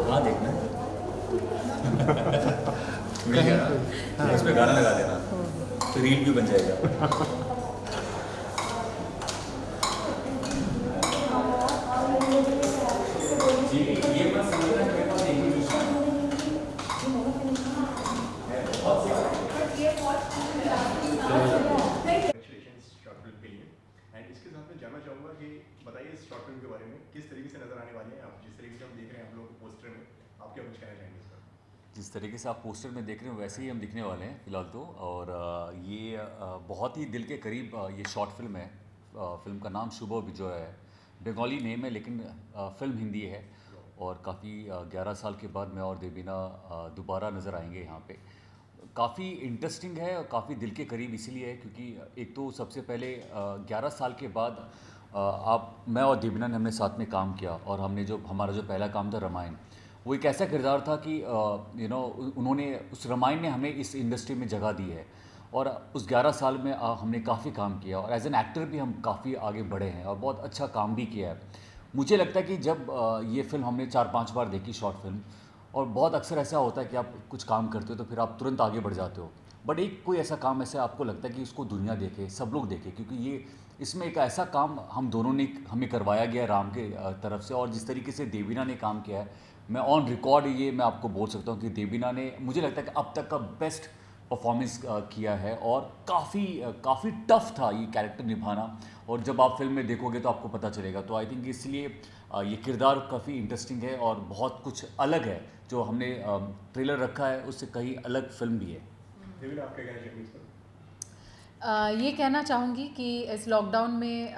हाँ देखना मिल गया ना, इसमें गाना लगा देना तो रील भी बन जाएगा। ये बस समझना है, मेरे पास एक ही विषय है, बहुत सी Congratulations शॉर्ट फिल्म के लिए। एंड इसके साथ मैं जानना चाहूँगा कि बताइए इस शॉर्ट फिल्म के बारे में, किस तरीके से नजर आने वाले हैं आप, जिस तरीके से हम देख रहे हैं आप लोग पोस्टर में, आप क्या कुछ कहना चाहेंगे इस पर? जिस तरीके से आप पोस्टर में देख रहे हो वैसे ही हम दिखने वाले हैं फ़िलहाल तो। और ये बहुत ही दिल के करीब ये शॉर्ट फिल्म है। फिल्म का नाम शुभ विजय है, बंगाली नेम है लेकिन फिल्म हिंदी है। और काफ़ी 11 साल के बाद मैं और देवीना दोबारा नज़र आएंगे यहाँ पे। काफ़ी इंटरेस्टिंग है और काफ़ी दिल के करीब इसीलिए है क्योंकि एक तो सबसे पहले 11 साल के बाद आप मैं और देवीना ने हमने साथ में काम किया। और हमने जो हमारा जो पहला काम था रामायण, वो एक ऐसा किरदार था कि उन्होंने उस रामायण ने हमें इस इंडस्ट्री में जगह दी है। और उस 11 साल में हमने काफ़ी काम किया और एज एन एक्टर भी हम काफ़ी आगे बढ़े हैं और बहुत अच्छा काम भी किया है। मुझे लगता है कि जब ये फिल्म हमने 4-5 बार देखी शॉर्ट फिल्म, और बहुत अक्सर ऐसा होता है कि आप कुछ काम करते हो तो फिर आप तुरंत आगे बढ़ जाते हो, बट एक कोई ऐसा काम ऐसा आपको लगता है कि उसको दुनिया देखे, सब लोग देखे, क्योंकि ये इसमें एक ऐसा काम हम दोनों ने हमें करवाया गया है राम के तरफ से। और जिस तरीके से देवीना ने काम किया है, मैं ऑन रिकॉर्ड ये मैं आपको बोल सकता हूँ कि देवीना ने मुझे लगता है कि अब तक का बेस्ट परफॉर्मेंस किया है। और काफ़ी टफ था ये कैरेक्टर निभाना, और जब आप फिल्म में देखोगे तो आपको पता चलेगा। तो आई थिंक इसलिए ये किरदार काफ़ी इंटरेस्टिंग है और बहुत कुछ अलग है। जो हमने ट्रेलर रखा है उससे कहीं अलग फिल्म भी है। देवीना, आप क्या कहना चाहेंगे इस पर? ये कहना चाहूँगी कि इस लॉकडाउन में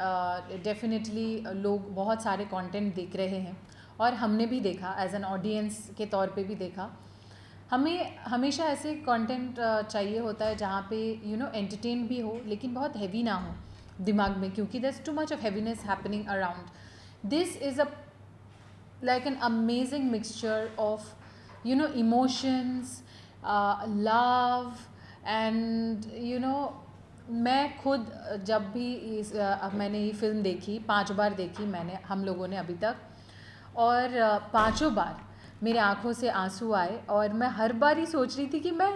डेफिनेटली लोग बहुत सारे कंटेंट देख रहे हैं और हमने भी देखा, एज एन ऑडियंस के तौर पे भी देखा। हमें हमेशा ऐसे कंटेंट चाहिए होता है जहाँ पे एंटरटेन भी हो लेकिन बहुत हैवी ना हो दिमाग में, क्योंकि there is too much of heaviness happening around. This is a like an amazing mixture of emotions, love and मैं खुद जब भी मैंने ये फिल्म देखी 5 बार देखी मैंने, हम लोगों ने अभी तक, और 5 बार मेरे आँखों से आंसू आए। और मैं हर बार ही सोच रही थी कि मैं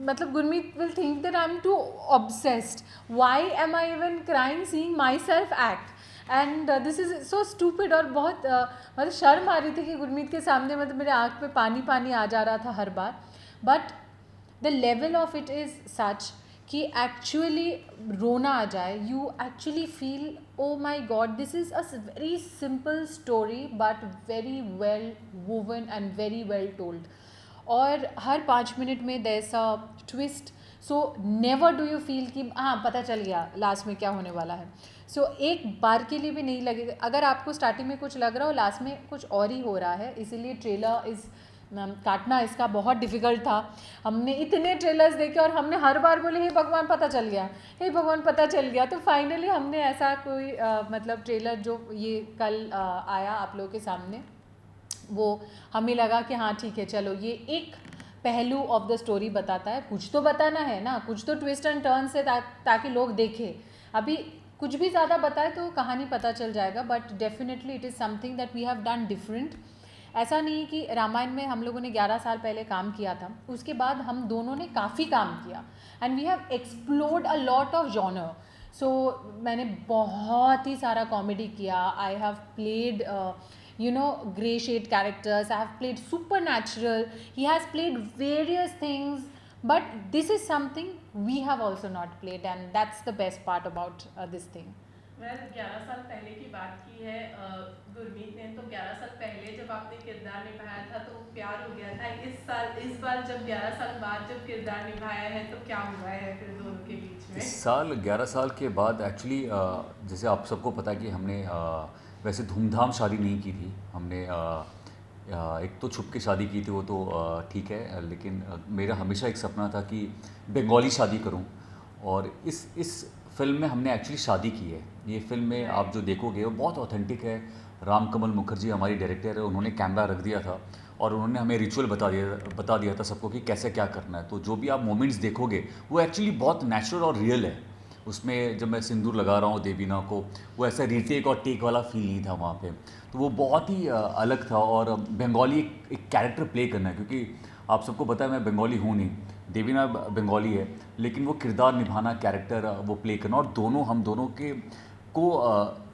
मतलब Gurmeet will think that I am too obsessed, why am I even crying seeing myself act and this is so stupid. और बहुत मतलब शर्म आ रही थी कि गुरमीत के सामने मतलब मेरे आँख पे पानी पानी आ जा रहा था हर बार। But the level of it is such कि एक्चुअली रोना आ जाए, you actually feel oh my God, this is a very simple story but very well woven and very well told. और हर 5 मिनट में there is a twist, so never do you feel कि हाँ पता चल गया लास्ट में क्या होने वाला है। सो एक बार के लिए भी नहीं लगेगा, अगर आपको स्टार्टिंग में कुछ लग रहा हो लास्ट में कुछ और ही हो रहा है। इसीलिए ट्रेलर इज़ काटना इसका बहुत डिफ़िकल्ट था। हमने इतने ट्रेलर्स देखे और हमने हर बार बोले हे भगवान पता चल गया, हे भगवान पता चल गया। तो फाइनली हमने ऐसा कोई मतलब ट्रेलर जो ये कल आया आप लोगों के सामने, वो हमें लगा कि हाँ ठीक है चलो ये एक पहलू ऑफ द स्टोरी बताता है। कुछ तो बताना है ना, कुछ तो ट्विस्ट एंड टर्न से ताकि लोग देखें। अभी कुछ भी ज़्यादा बताए तो कहानी पता चल जाएगा, but definitely it is something that we have done different. ऐसा नहीं कि रामायण में हम लोगों ने 11 साल पहले काम किया था, उसके बाद हम दोनों ने काफ़ी काम किया and we have explored a lot of genre. So मैंने बहुत ही सारा कॉमेडी किया, I have played grey shade characters, I have played supernatural, he has played various things, but this is something we have also not played and that's the best part about this thing. Well 11 साल पहले की बात की है गुरमीत ने, तो 11 साल पहले जब आपने किरदार निभाया था तो प्यार हो गया था। इस बार जब 11 साल बाद जब किरदार निभाया है तो क्या हुआ है फिर दोनों के बीच में? इस साल 11 साल के बाद एक्चुअली जैसे आप सबको पता है कि हमने वैसे धूमधाम शादी नहीं की थी। हमने एक तो छुप के शादी की थी, वो तो ठीक है, लेकिन मेरा हमेशा एक सपना था कि बंगाली शादी करूं। और इस फिल्म में हमने एक्चुअली शादी की है। ये फिल्म में आप जो देखोगे वो बहुत ऑथेंटिक है। राम कमल मुखर्जी हमारी डायरेक्टर है, उन्होंने कैमरा रख दिया था और उन्होंने हमें रिचुअल बता दिया था सबको कि कैसे क्या करना है। तो जो भी आप मोमेंट्स देखोगे वो एक्चुअली बहुत नेचुरल और रियल है। उसमें जब मैं सिंदूर लगा रहा हूँ देवीना को, वो ऐसा रीटेक और टेक वाला फील नहीं था वहाँ पे। तो वो बहुत ही अलग था। और बंगाली एक कैरेक्टर प्ले करना है, क्योंकि आप सबको पता है मैं बंगाली हूँ नहीं, देवीना बंगाली है, लेकिन वो किरदार निभाना, कैरेक्टर वो प्ले करना, और हम दोनों के को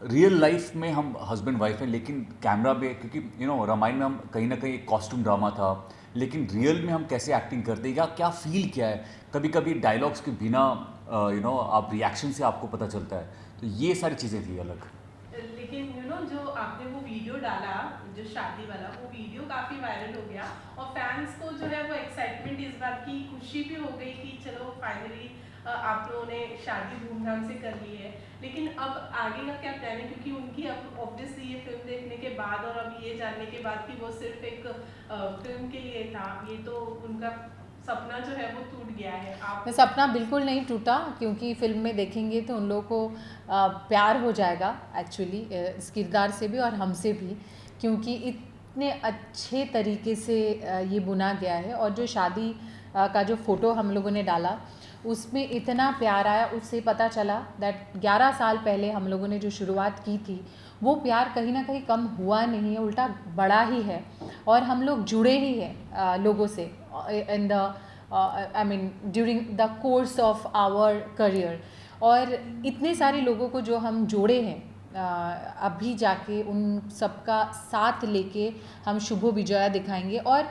रियल लाइफ में हम हस्बैंड वाइफ हैं, लेकिन कैमरा पे, क्योंकि रामायण में हम कहीं ना कहीं एक कॉस्ट्यूम ड्रामा था, लेकिन रियल में हम कैसे एक्टिंग करते हैं या क्या फील क्या है, कभी कभी डायलॉग्स के बिना आप रिएक्शन से आपको पता चलता है। तो ये सारी चीज़ें थी अलग। लेकिन जो आपने वो वीडियो डाला जो शादी वाला, वो वीडियो काफ़ी वायरल हो गया और फैंस को जो है वो एक्साइटमेंट, इस बात की खुशी भी हो गई कि चलो फाइनली आप लोगों ने शादी धूमधाम से कर ली है। लेकिन अब आगे का क्या प्लान है? क्योंकि उनकी अब ऑब्वियसली ये फिल्म देखने के बाद और अब ये जानने के बाद कि वो सिर्फ एक फिल्म के लिए था, ये तो उनका सपना जो है वो टूट गया है। आप सपना बिल्कुल नहीं टूटा, क्योंकि फिल्म में देखेंगे तो उन लोगों को प्यार हो जाएगा एक्चुअली इस किरदार से भी और हमसे भी, क्योंकि इतने अच्छे तरीके से ये बुना गया है। और जो शादी का जो फ़ोटो हम लोगों ने डाला उसमें इतना प्यार आया, उससे पता चला दैट 11 साल पहले हम लोगों ने जो शुरुआत की थी वो प्यार कहीं ना कहीं कम हुआ नहीं है, उल्टा बढ़ा ही है। और हम लोग जुड़े ही हैं लोगों से in the I mean during the course of our career. और इतने सारे लोगों को जो हम जोड़े हैं अभी जाके उन सबका साथ लेके हम शुभ विजया दिखाएंगे। और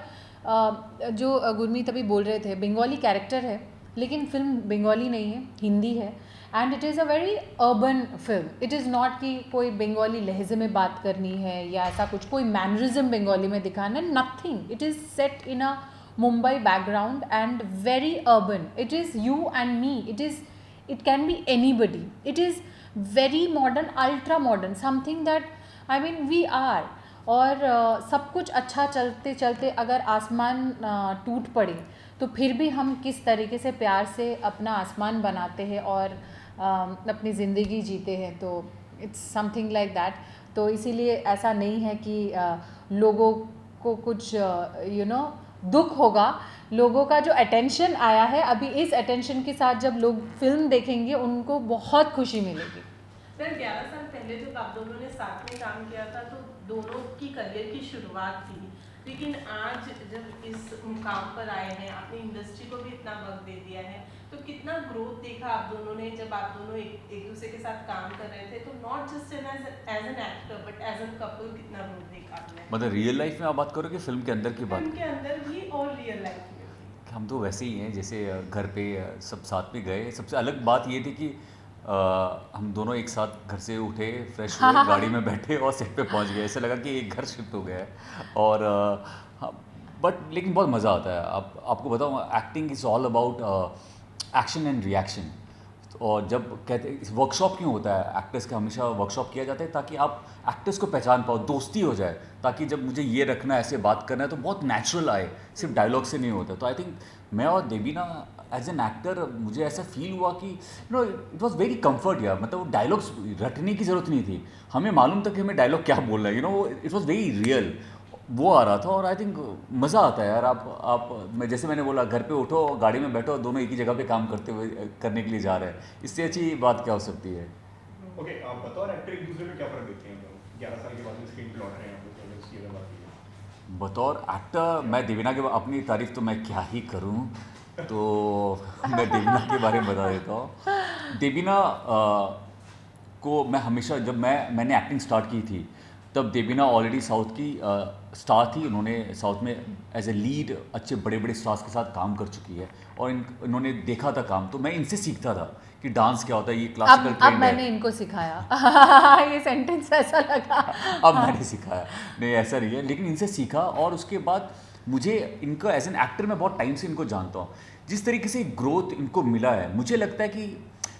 जो गुरमीत अभी बोल रहे थे, बंगाली कैरेक्टर है लेकिन फिल्म बंगाली नहीं है, हिंदी है। And it is a very urban film. It is not कि कोई बंगाली लहजे में बात करनी है या ऐसा कुछ, कोई मैनरिज्म बंगाली में दिखाना, nothing. It is set in a Mumbai background and very urban. It is you and me. It can be anybody. It is very modern, ultra modern, something that I mean we are. और सब कुछ अच्छा चलते चलते अगर आसमान टूट पड़े तो फिर भी हम किस तरीके से प्यार से अपना आसमान बनाते हैं और अपनी ज़िंदगी जीते हैं। तो इट्स समथिंग लाइक दैट। तो इसीलिए ऐसा नहीं है कि लोगों को कुछ दुख होगा। लोगों का जो अटेंशन आया है, अभी इस अटेंशन के साथ जब लोग फिल्म देखेंगे उनको बहुत खुशी मिलेगी। सर 11 साल पहले जब आप दोनों ने साथ में काम किया था तो दोनों की करियर की शुरुआत थी, लेकिन आज जब इस मुकाम पर आए हैं, आपने इंडस्ट्री को भी इतना वक्त दे दिया है, तो कितना ग्रोथ देखा आप दोनों ने जब आप दोनों एक दूसरे के साथ काम कर रहे थे? तो not just as an actor but as an couple कितना ग्रोथ देखा आपने? मतलब रियल लाइफ में आप बात करो कि फिल्म के अंदर की बात? फिल्म के अंदर भी और रियल लाइफ में भी। हम तो वैसे ही हैं जैसे घर पे सब साथ में गए। सबसे अलग बात ये थी कि हम दोनों एक साथ घर से उठे, फ्रेश हुए, गाड़ी में बैठे और सेट पे पहुंच गए। ऐसे लगा कि एक घर शिफ्ट हो गया है। और बट लेकिन बहुत मज़ा आता है। आपको बताऊँ, acting is all about action and reaction. और जब कहते हैं वर्कशॉप क्यों होता है, एक्टर्स का हमेशा वर्कशॉप किया जाता है ताकि आप एक्टर्स को पहचान पाओ, दोस्ती हो जाए, ताकि जब मुझे ये रखना है, ऐसे बात करना है तो बहुत नेचुरल आए, सिर्फ डायलॉग से नहीं होता। तो आई थिंक मैं और देवीना एज एन एक्टर मुझे ऐसा फील हुआ कि इट वॉज वेरी कम्फर्ट यार। मतलब वो डायलॉग्स रटने की ज़रूरत नहीं थी, हमें मालूम था कि हमें डायलॉग क्या बोलना है। इट वॉज वेरी रियल, वो आ रहा था। और आई थिंक मज़ा आता है यार। मैं जैसे मैंने बोला, घर पे उठो, गाड़ी में बैठो, दोनों एक ही जगह पे काम करने के लिए जा रहे हैं। इससे अच्छी बात क्या हो सकती है? ओके, आप बतौर एक्टर एक दूसरे में क्या फ़र्क देखते हैं? 11 साल के बाद में स्क्रीन पे लौट रहे हैं आप लोग, इसकी अगर बात की। बतौर एक्टर मैं देवीना के अपनी तारीफ तो मैं क्या ही करूं। तो मैं देवीना के बारे में बता देता हूँ। देवीना को मैं हमेशा, जब मैंने एक्टिंग स्टार्ट की थी तब देवीना ऑलरेडी साउथ की स्टार थी। उन्होंने साउथ में एज ए लीड अच्छे बड़े बड़े स्टार्स के साथ काम कर चुकी है और इन्होंने देखा था काम, तो मैं इनसे सीखता था कि डांस क्या होता है, ये क्लासिकल अब ट्रेंड मैंने है। इनको सिखाया ये सेंटेंस ऐसा लगा। अब मैंने सिखाया, नहीं ऐसा नहीं है, लेकिन इनसे सीखा। और उसके बाद मुझे इनको एज एन एक्टर मैं बहुत टाइम से इनको जानता हूँ, जिस तरीके से ग्रोथ इनको मिला है, मुझे लगता है कि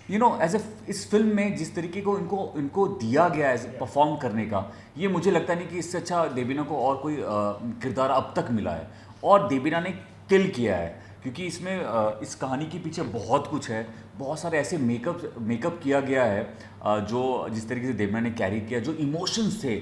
एज ए इस फिल्म में जिस तरीके को इनको दिया गया है परफॉर्म करने का, ये मुझे लगता नहीं कि इससे अच्छा देवीना को और कोई किरदार अब तक मिला है। और देवीना ने किल किया है, क्योंकि इसमें इस कहानी के पीछे बहुत कुछ है, बहुत सारे ऐसे मेकअप किया गया है जो जिस तरीके से देवीना ने कैरी किया, जो इमोशंस थे।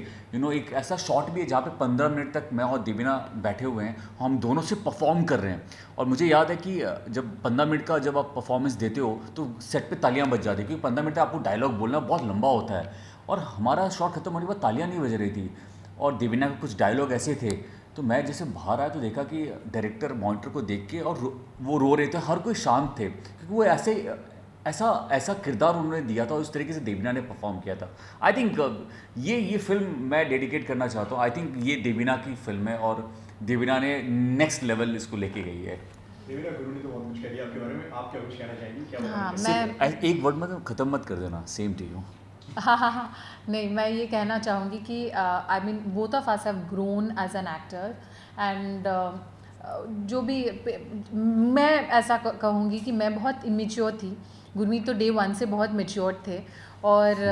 एक ऐसा शॉट भी है जहाँ पे 15 मिनट तक मैं और देवीना बैठे हुए हैं, हम दोनों से परफॉर्म कर रहे हैं। और मुझे याद है कि जब 15 मिनट का जब आप परफॉर्मेंस देते हो तो सेट पे तालियां बज जाती है, क्योंकि 15 मिनट आपको डायलॉग बोलना बहुत लंबा होता है। और हमारा शॉट खत्म होने के बाद तालियां नहीं बज रही थी, और देवीना के कुछ डायलॉग ऐसे थे, तो मैं जैसे बाहर आया तो देखा कि डायरेक्टर मॉनिटर को देख के और वो रो रहे थे, हर कोई शांत थे, क्योंकि वो ऐसा किरदार उन्होंने दिया था और उस तरीके से देवीना ने परफॉर्म किया था। आई थिंक ये फिल्म मैं डेडिकेट करना चाहता हूँ। आई थिंक ये देवीना की फिल्म है और देवीना ने नेक्स्ट लेवल इसको लेके गई है। देवीना गुरु ने तो बहुत कुछ कह दिया आपके बारे में, आप क्या कुछ कहना चाहेंगी? क्या हाँ, बताना चाहेंगी? मैं एक वर्ड में ख़त्म मत कर देना, सेम टू यू। हाँ, नहीं, मैं ये कहना चाहूँगी कि I mean both of us have grown as an actor and जो भी मैं ऐसा कहूँगी कि मैं बहुत इमेच्योर थी। गुरमीत तो डे 1 से बहुत मेच्योर थे। और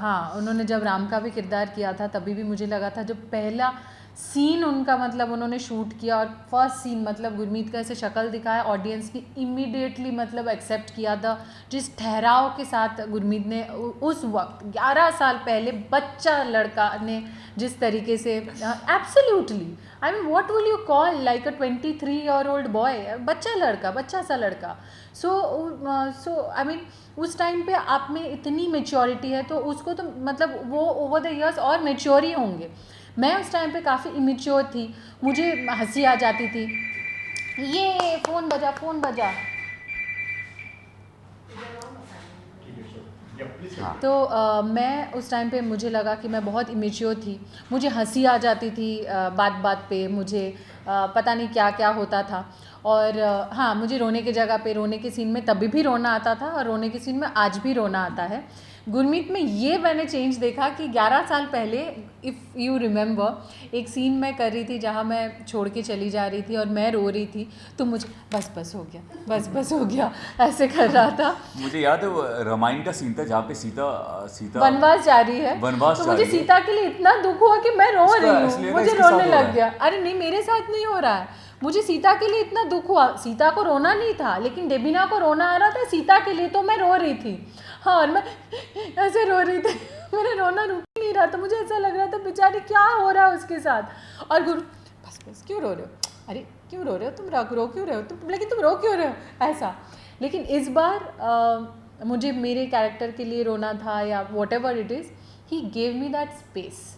हाँ, उन्होंने जब राम का भी किरदार किया था तभी भी मुझे लगा था, जब पहला सीन उनका मतलब उन्होंने शूट किया और फर्स्ट सीन मतलब गुरमीत का ऐसे शक्ल दिखाया, ऑडियंस ने इमीडिएटली मतलब एक्सेप्ट किया था। जिस ठहराव के साथ गुरमीत ने उस वक्त 11 साल पहले बच्चा लड़का ने जिस तरीके से absolutely, I mean what will you call like a 23 year old boy, बच्चा सा लड़का। सो आई मीन उस टाइम पे आप में इतनी मेच्योरिटी है, तो उसको तो मतलब वो ओवर द ईयर्स और मेच्योर ही होंगे। मैं उस टाइम पे काफ़ी इमेच्योर थी, मुझे हंसी आ जाती थी। ये फ़ोन बजा ठीक है, sure. Yeah, please हाँ। तो मैं उस टाइम पे मुझे लगा कि मैं बहुत इमेच्योर थी, मुझे हंसी आ जाती थी बात बात पे, मुझे पता नहीं क्या क्या होता था। और हाँ, मुझे रोने की जगह पे, रोने के सीन में तभी भी रोना आता था और रोने के सीन में आज भी रोना आता है। गुरमीत में ये मैंने चेंज देखा कि 11 साल पहले इफ़ यू रिमेंबर एक सीन मैं कर रही थी जहाँ मैं छोड़ के चली जा रही थी और मैं रो रही थी, तो मुझे बस हो गया ऐसे कर रहा था। मुझे याद है वो रामायण का सीन था जहाँ पे सीता वनवास जा रही है, वनवास तो जा मुझे रही है। सीता के लिए इतना दुख हुआ कि मैं रो इसका रही असली हूँ, ना मुझे इसके साथ रोने हो रहा लग है। गया। अरे नहीं, मेरे साथ नहीं हो रहा है, मुझे सीता के लिए इतना दुख हुआ। सीता को रोना नहीं था, लेकिन देवीना को रोना आ रहा था सीता के लिए, तो मैं रो रही थी। हाँ, और मैं ऐसे रो रही थी, मेरा रोना रुक ही नहीं रहा था। मुझे ऐसा लग रहा था बेचारी क्या हो रहा है उसके साथ। और गुरु बस क्यों रो रहे हो, अरे क्यों रो रहे हो तुम, रो क्यों रहे हो तुम, लेकिन तुम रो क्यों रहे हो ऐसा। लेकिन इस बार मुझे मेरे कैरेक्टर के लिए रोना था या whatever it is, he gave me that space.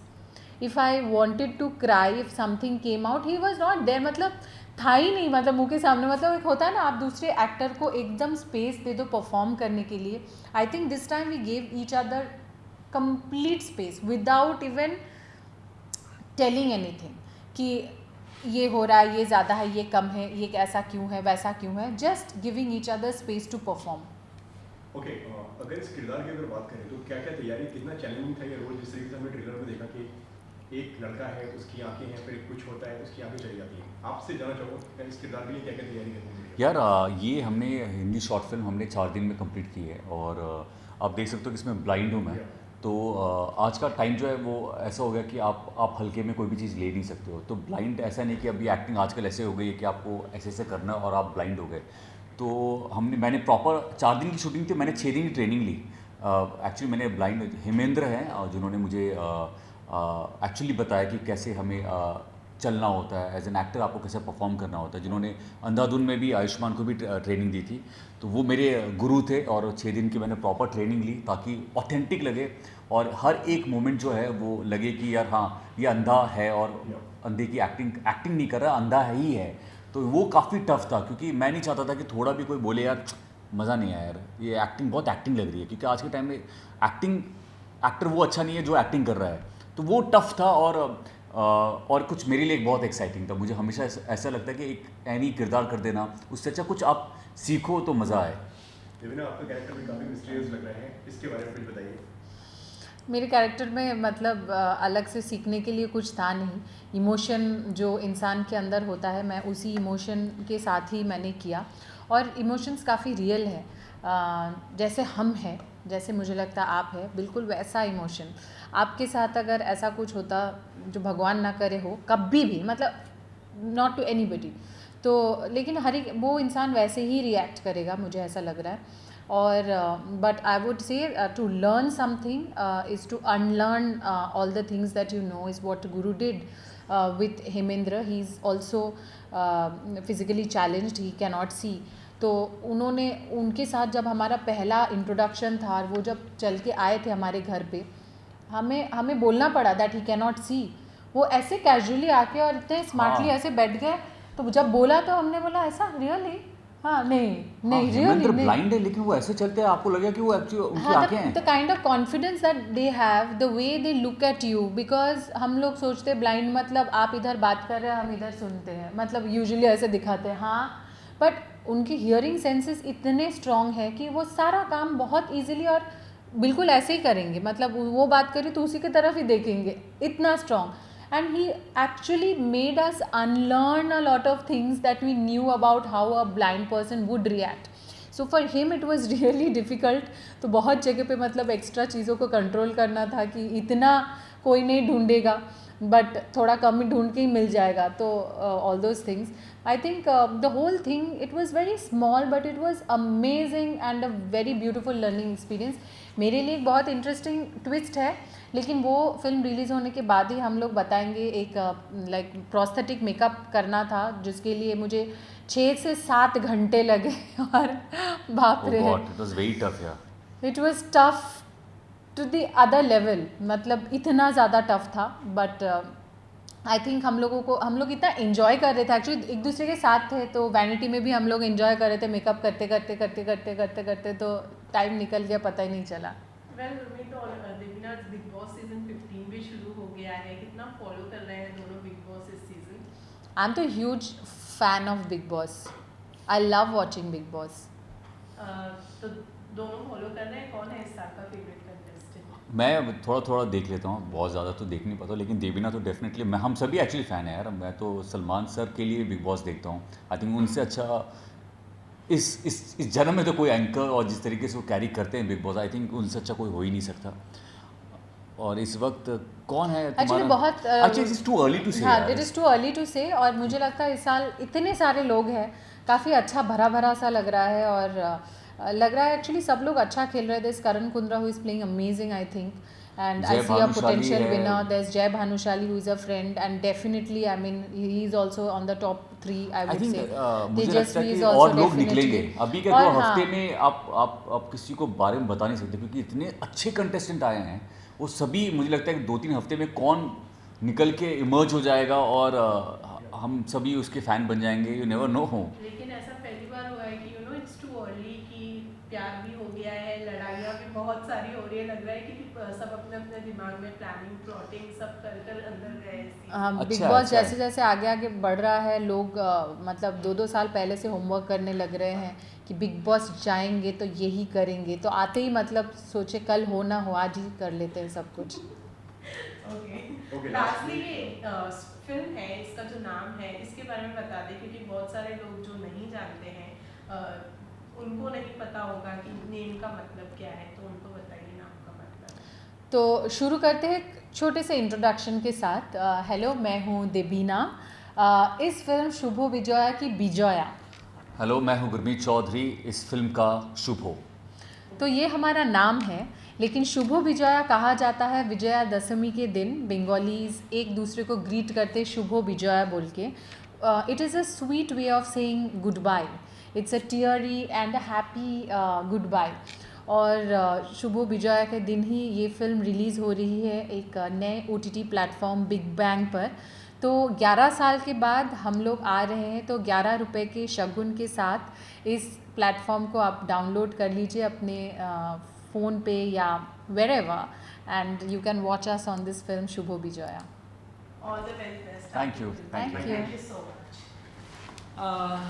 If I wanted to cry, if something came out, he was not there, मतलब था ही नहीं, मतलब मुँह के सामने। मतलब एक होता है ना, आप दूसरे एक्टर को एकदम स्पेस दे दो परफॉर्म करने के लिए। I think this time we gave each other complete space without even telling anything कि ये हो रहा है, ये ज़्यादा है, ये कम है, ये ऐसा क्यों है, वैसा क्यों है। Just giving each other space to perform. Okay, अगर इस किरदार की अगर बात करें तो क्या क्या तैयारी, कितना चैलेंजिंग था ये रोल? जिस तरीके से हमने ट्रेलर में देखा कि एक लड़का है, उसकी आंखें हैं, फिर कुछ होता है, उसकी आंखें चली जाती हैं। आपसे जानना चाहूँगा इस किरदार के लिए क्या क्या तैयारी करनी है? यार ये हमने हिंदी शॉर्ट फिल्म हमने 4 दिन में कंप्लीट की है, और आप देख सकते हो कि इसमें ब्लाइंड हूँ मैं। तो आज का टाइम जो है वो ऐसा हो गया कि आप हल्के में कोई भी चीज़ ले नहीं सकते हो। तो ब्लाइंड ऐसा नहीं कि अभी एक्टिंग आजकल ऐसे हो गई है कि आपको ऐसे करना और आप ब्लाइंड हो गए। तो मैंने प्रॉपर 4 दिन की शूटिंग थी, मैंने 6 दिन की ट्रेनिंग ली। एक्चुअली मैंने ब्लाइंड हेमेंद्र हैं जिन्होंने मुझे एक्चुअली बताया कि कैसे हमें चलना होता है, एज एन एक्टर आपको कैसे परफॉर्म करना होता है, जिन्होंने अंधाधुन में भी आयुष्मान को भी ट्रेनिंग दी थी। तो वो मेरे गुरु थे और 6 दिन की मैंने प्रॉपर ट्रेनिंग ली ताकि ऑथेंटिक लगे और हर एक मोमेंट जो है वो लगे कि यार हाँ, ये अंधा है और अंधे की एक्टिंग नहीं कर रहा, अंधा है ही है। तो वो काफ़ी टफ था, क्योंकि मैं नहीं चाहता था कि थोड़ा भी कोई बोले यार मज़ा नहीं आया यार, ये एक्टिंग बहुत एक्टिंग लग रही है। क्योंकि आज के टाइम में एक्टर वो अच्छा नहीं है जो एक्टिंग कर रहा है। तो वो टफ था और कुछ मेरे लिए बहुत एक्साइटिंग था। मुझे हमेशा ऐसा लगता है कि एक एनी किरदार कर देना, उससे अच्छा कुछ आप सीखो तो मज़ा आए। देवीना, आपका कैरेक्टर भी काफ़ी मिस्टीरियस लग रहे हैं, इसके बारे में कुछ बताइए। मेरे कैरेक्टर में मतलब अलग से सीखने के लिए कुछ था नहीं। इमोशन जो इंसान के अंदर होता है, मैं उसी इमोशन के साथ ही मैंने किया, और इमोशंस काफ़ी रियल है। जैसे हम हैं, जैसे मुझे लगता है आप है, बिल्कुल वैसा इमोशन आपके साथ अगर ऐसा कुछ होता, जो भगवान ना करे हो कभी भी, मतलब नॉट टू एनीबडी, तो लेकिन हर एक वो इंसान वैसे ही रिएक्ट करेगा, मुझे ऐसा लग रहा है। और but I would say to learn something is to unlearn all the things that you know, is what guru did with Hemendra. He is also physically challenged, he cannot see. तो उन्होंने, उनके साथ जब हमारा पहला इंट्रोडक्शन था, और वो जब चल के आए थे हमारे घर पे, हमें बोलना पड़ा दैट ही कैनॉट सी। वो ऐसे कैजुअली आके और इतने स्मार्टली ऐसे बैठ गए, तो जब बोला तो हमने बोला ऐसा रियली, हाँ नहीं रियली नहीं। ब्लाइंड है लेकिन वो ऐसे चलते हैं, आपको लगेगा कि वो एक्चुअली उनकी आंखें हैं। The kind of confidence that they have, the way they look at you, because हम लोग सोचते हैं ब्लाइंड मतलब आप इधर बात कर रहे हैं, हम इधर सुनते हैं, मतलब यूजुअली ऐसे दिखाते हैं, हाँ, बट उनकी हियरिंग सेंसेस इतने स्ट्रॉन्ग है कि वो सारा काम बहुत ईजिली और बिल्कुल ऐसे ही करेंगे, मतलब वो बात करें तो उसी की तरफ ही देखेंगे, इतना strong. And he actually made us unlearn a lot of things that we knew about how a blind person would react. So for him it was really difficult. तो बहुत जगह पे मतलब एक्स्ट्रा चीज़ों को कंट्रोल करना था कि इतना कोई नहीं ढूंढेगा, बट थोड़ा कम ही ढूंढ के ही मिल जाएगा, तो all those things. I think the whole thing, it was very small but it was amazing and a very beautiful learning experience. मेरे लिए एक बहुत इंटरेस्टिंग ट्विस्ट है, लेकिन वो फिल्म रिलीज़ होने के बाद ही हम लोग बताएंगे। एक लाइक प्रोस्थेटिक मेकअप करना था, जिसके लिए मुझे 6 से 7 घंटे लगे, और बाप रे, इट वाज वेरी टफ यार। It was tough to the other level, मतलब इतना ज़्यादा टफ था। बट आई थिंक हम लोग इतना इन्जॉय कर रहे थे, एक्चुअली एक दूसरे के साथ थे, तो वैनिटी में भी हम लोग इन्जॉय कर रहे थे, मेकअप करते, तो टाइम निकल गया, पता ही नहीं चला। Well Devina, big boss season 15 भी शुरू हो गया है, कितना फॉलो कर रहे हैं दोनों बिग बॉस इस सीजन? आई एम तो huge fan of big boss, I love watching big boss. तो दोनों फॉलो कर रहे हैं, कौन है इस साल का फेवरेट कंटेस्टेंट? मैं थोड़ा देख लेता हूँ, बहुत ज़्यादा तो देख नहीं पाता, लेकिन देवीना तो डेफिनेटली, हम सभी एक्चुअली फ़ैन है यार। मैं तो सलमान सर के लिए बिग बॉस देखता हूँ। आई थिंक उनसे अच्छा इस जन्म में तो कोई एंकर, और जिस तरीके से वो कैरी करते हैं बिग बॉस, आई थिंक उनसे अच्छा कोई हो ही नहीं सकता। और इस वक्त कौन है एक्चुअली बहुत अच्छा, it is too early to say. हाँ, it is too early to say, और मुझे लगता है इस साल इतने सारे लोग हैं, काफ़ी अच्छा भरा सा लग रहा है, और लग रहा है एक्चुअली सब लोग अच्छा खेल रहे थे। Karan Kundra who is playing amazing, I think, and I see a potential winner. There's Jay Bhanushali, who is a friend, and definitely, I mean, he is also on the top 3, I would say. मुझे लगता है कि और लोग निकलेंगे अभी के तो हफ्ते में। आप किसी को बारे में बता नहीं सकते, क्योंकि इतने अच्छे कंटेस्टेंट आए हैं, वो सभी मुझे लगता है कि 2-3 हफ्ते में कौन निकल के इमर्ज हो जाएगा, और हम सभी उसके फ़ैन बन जाएंगे, यू नेवर नो हो। लेकिन ऐसा पहली बार हुआ है कि इट्स टू अर्ली, कि प्यार भी हो गया है, लड़ाइयाँ भी बहुत सारी हो रही है, लग रहा है कि सब अपने अपने दिमाग में प्लानिंग प्लॉटिंग सब कर अंदर गए। बिग बॉस जैसे जैसे आगे बढ़ रहा है, लोग मतलब 2-2 साल पहले से होमवर्क करने लग रहे हैं कि बिग बॉस जाएंगे तो यही करेंगे, तो आते ही मतलब सोचे कल हो ना हो, आज ही कर लेते हैं सब कुछ। ओके, लास्टली ये फिल्म है, इसका जो नाम है, इसके बारे में बता दें, क्योंकि बहुत सारे लोग जो नहीं जानते हैं, उनको नहीं पता होगा कि नेम का मतलब क्या है, तो उनको बताइए नाम का मतलब। तो शुरू करते हैं छोटे से इंट्रोडक्शन के साथ। हेलो, मैं हूँ देवीना, इस फिल्म शुभो विजया की विजया। हेलो, मैं हूँ गुरमीत चौधरी, इस फिल्म का शुभो। तो ये हमारा नाम है, लेकिन शुभो विजया कहा जाता है विजया दशमी के दिन। बंगालीज एक दूसरे को ग्रीट करते शुभो विजया बोल के। It is a sweet way of saying goodbye, it's a teary and a happy goodbye. और शुभो विजया के दिन ही ये फिल्म रिलीज़ हो रही है एक नए OTT प्लेटफॉर्म बिग बैंग पर। तो 11 साल के बाद हम लोग आ रहे हैं, तो 11 रुपये के शगुन के साथ इस प्लेटफॉर्म को आप डाउनलोड कर लीजिए अपने फ़ोन पे या wherever, and you can watch us on this film Shubho Bijoya. All the very best. Thank you. Thank you. Thank you so much.